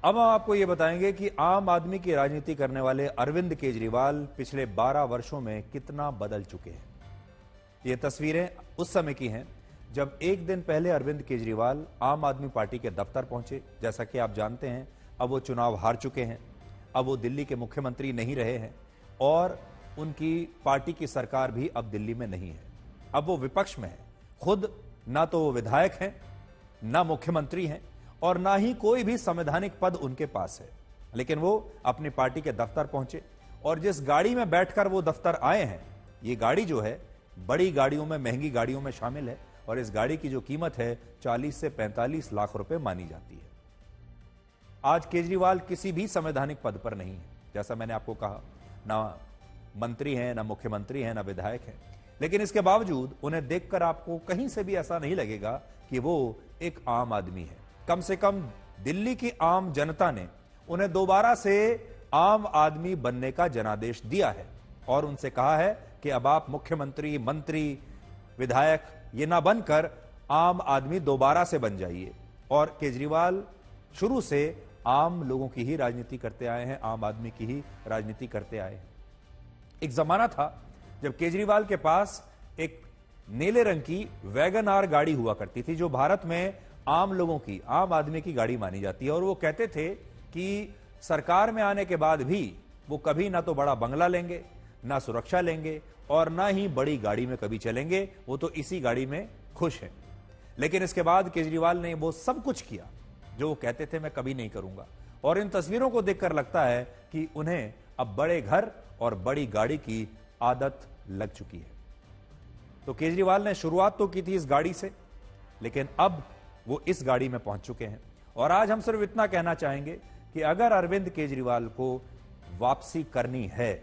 अब हम आपको यह बताएंगे कि आम आदमी की राजनीति करने वाले अरविंद केजरीवाल पिछले 12 वर्षों में कितना बदल चुके हैं। ये तस्वीरें उस समय की हैं जब एक दिन पहले अरविंद केजरीवाल आम आदमी पार्टी के दफ्तर पहुंचे। जैसा कि आप जानते हैं, अब वो चुनाव हार चुके हैं, अब वो दिल्ली के मुख्यमंत्री नहीं रहे हैं और उनकी पार्टी की सरकार भी अब दिल्ली में नहीं है। अब वो विपक्ष में है। खुद ना तो वो विधायक हैं, ना मुख्यमंत्री हैं और ना ही कोई भी संवैधानिक पद उनके पास है। लेकिन वो अपनी पार्टी के दफ्तर पहुंचे और जिस गाड़ी में बैठकर वो दफ्तर आए हैं, ये गाड़ी जो है बड़ी गाड़ियों में, महंगी गाड़ियों में शामिल है और इस गाड़ी की जो कीमत है 40 से 45 लाख रुपए मानी जाती है। आज केजरीवाल किसी भी संवैधानिक पद पर नहीं है। जैसा मैंने आपको कहा, ना मंत्री हैं, ना मुख्यमंत्री हैं, ना विधायक हैं, लेकिन इसके बावजूद उन्हें देखकर आपको कहीं से भी ऐसा नहीं लगेगा कि वो एक आम आदमी है। कम से कम दिल्ली की आम जनता ने उन्हें दोबारा से आम आदमी बनने का जनादेश दिया है और उनसे कहा है कि अब आप मुख्यमंत्री, मंत्री, विधायक ये ना बनकर आम आदमी दोबारा से बन जाइए। और केजरीवाल शुरू से आम लोगों की ही राजनीति करते आए हैं, आम आदमी की ही राजनीति करते आए हैं। एक जमाना था जब केजरीवाल के पास एक नीले रंग की वैगन आर गाड़ी हुआ करती थी, जो भारत में आम लोगों की, आम आदमी की गाड़ी मानी जाती है। और वो कहते थे कि सरकार में आने के बाद भी वो कभी ना तो बड़ा बंगला लेंगे, ना सुरक्षा लेंगे और ना ही बड़ी गाड़ी में कभी चलेंगे, वो तो इसी गाड़ी में खुश हैं। लेकिन इसके बाद केजरीवाल ने वो सब कुछ किया जो वो कहते थे मैं कभी नहीं करूंगा। और इन तस्वीरों को देखकर लगता है कि उन्हें अब बड़े घर और बड़ी गाड़ी की आदत लग चुकी है। तो केजरीवाल ने शुरुआत तो की थी इस गाड़ी से, लेकिन अब वो इस गाड़ी में पहुंच चुके हैं। और आज हम सिर्फ इतना कहना चाहेंगे कि अगर अरविंद केजरीवाल को वापसी करनी है,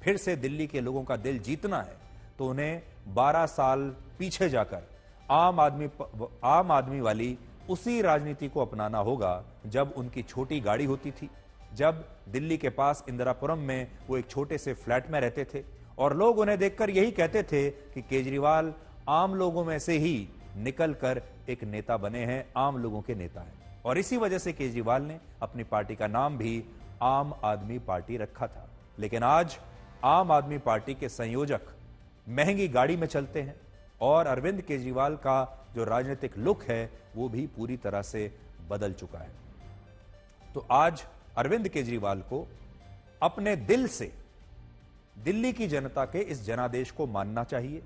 फिर से दिल्ली के लोगों का दिल जीतना है, तो उन्हें 12 साल पीछे जाकर आम आदमी वाली उसी राजनीति को अपनाना होगा जब उनकी छोटी गाड़ी होती थी, जब दिल्ली के पास इंदिरापुरम में वो एक छोटे से फ्लैट में रहते थे और लोग उन्हें देखकर यही कहते थे कि केजरीवाल आम लोगों में से ही निकलकर एक नेता बने हैं, आम लोगों के नेता हैं। और इसी वजह से केजरीवाल ने अपनी पार्टी का नाम भी आम आदमी पार्टी रखा था। लेकिन आज आम आदमी पार्टी के संयोजक महंगी गाड़ी में चलते हैं और अरविंद केजरीवाल का जो राजनीतिक लुक है वो भी पूरी तरह से बदल चुका है। तो आज अरविंद केजरीवाल को अपने दिल से दिल्ली की जनता के इस जनादेश को मानना चाहिए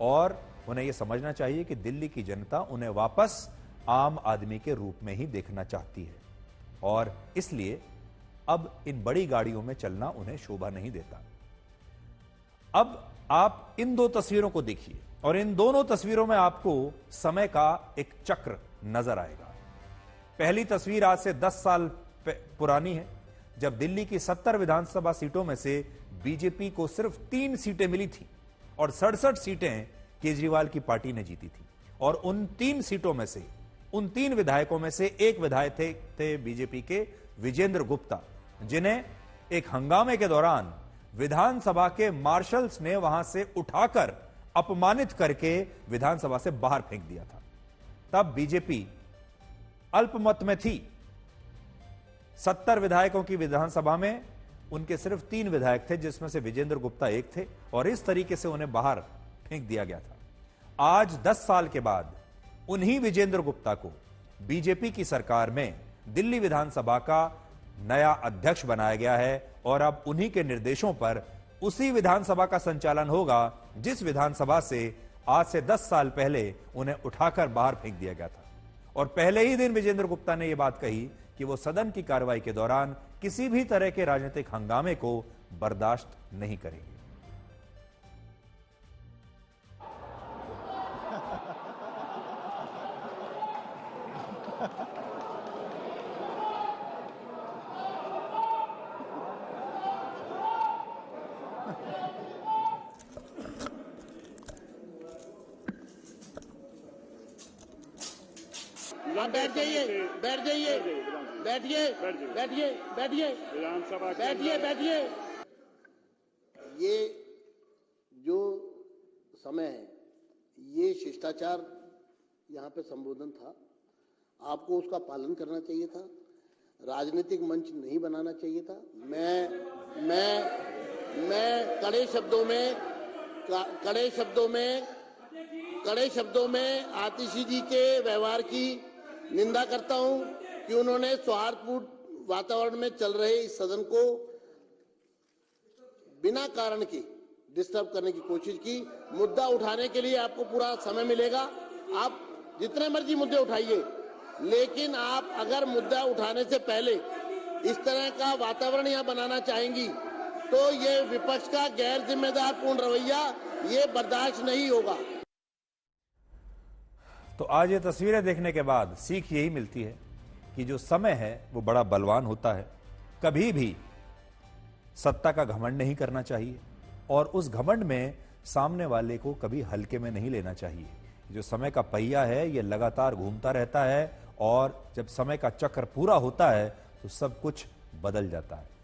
और उन्हें यह समझना चाहिए कि दिल्ली की जनता उन्हें वापस आम आदमी के रूप में ही देखना चाहती है और इसलिए अब इन बड़ी गाड़ियों में चलना उन्हें शोभा नहीं देता। अब आप इन दो तस्वीरों को देखिए और इन दोनों तस्वीरों में आपको समय का एक चक्र नजर आएगा। पहली तस्वीर आज से 10 साल पुरानी है, जब दिल्ली की 70 विधानसभा सीटों में से बीजेपी को सिर्फ 3 सीटें मिली थी और 67 सीटें केजरीवाल की पार्टी ने जीती थी। और उन 3 सीटों में से, उन 3 विधायकों में से एक विधायक थे बीजेपी के विजेंद्र गुप्ता, जिन्हें एक हंगामे के दौरान विधानसभा के मार्शल्स ने वहां से उठाकर अपमानित करके विधानसभा से बाहर फेंक दिया था। तब बीजेपी अल्पमत में थी। 70 विधायकों की विधानसभा में उनके सिर्फ 3 विधायक थे, जिसमें से विजेंद्र गुप्ता एक थे और इस तरीके से उन्हें बाहर फेंक दिया गया था। आज 10 साल के बाद उन्हीं विजेंद्र गुप्ता को बीजेपी की सरकार में दिल्ली विधानसभा का नया अध्यक्ष बनाया गया है और अब उन्हीं के निर्देशों पर उसी विधानसभा का संचालन होगा जिस विधानसभा से आज से 10 साल पहले उन्हें उठाकर बाहर फेंक दिया गया था। और पहले ही दिन विजेंद्र गुप्ता ने यह बात कही कि वो सदन की कार्रवाई के दौरान किसी भी तरह के राजनीतिक हंगामे को बर्दाश्त नहीं करेंगे। आप बैठ जाइए, बैठ जाइए, बैठिए, बैठिए, बैठिए, विधानसभा बैठिए, बैठिए। ये जो समय है, ये शिष्टाचार यहाँ पे संबोधन था, आपको उसका पालन करना चाहिए था। राजनीतिक मंच नहीं बनाना चाहिए था। मैं कड़े शब्दों में आतिशी जी के व्यवहार की निंदा करता हूं कि उन्होंने सौहार्दपूर्ण वातावरण में चल रहे इस सदन को बिना कारण के डिस्टर्ब करने की कोशिश की। मुद्दा उठाने के लिए आपको पूरा समय मिलेगा, आप जितने मर्जी मुद्दे उठाइए, लेकिन आप अगर मुद्दा उठाने से पहले इस तरह का वातावरण यहां बनाना चाहेंगी तो ये विपक्ष का गैर जिम्मेदार पूर्ण रवैया ये बर्दाश्त नहीं होगा। तो आज ये तस्वीरें देखने के बाद सीख यही मिलती है कि जो समय है वो बड़ा बलवान होता है। कभी भी सत्ता का घमंड नहीं करना चाहिए और उस घमंड में सामने वाले को कभी हल्के में नहीं लेना चाहिए। जो समय का पहिया है ये लगातार घूमता रहता है और जब समय का चक्र पूरा होता है तो सब कुछ बदल जाता है।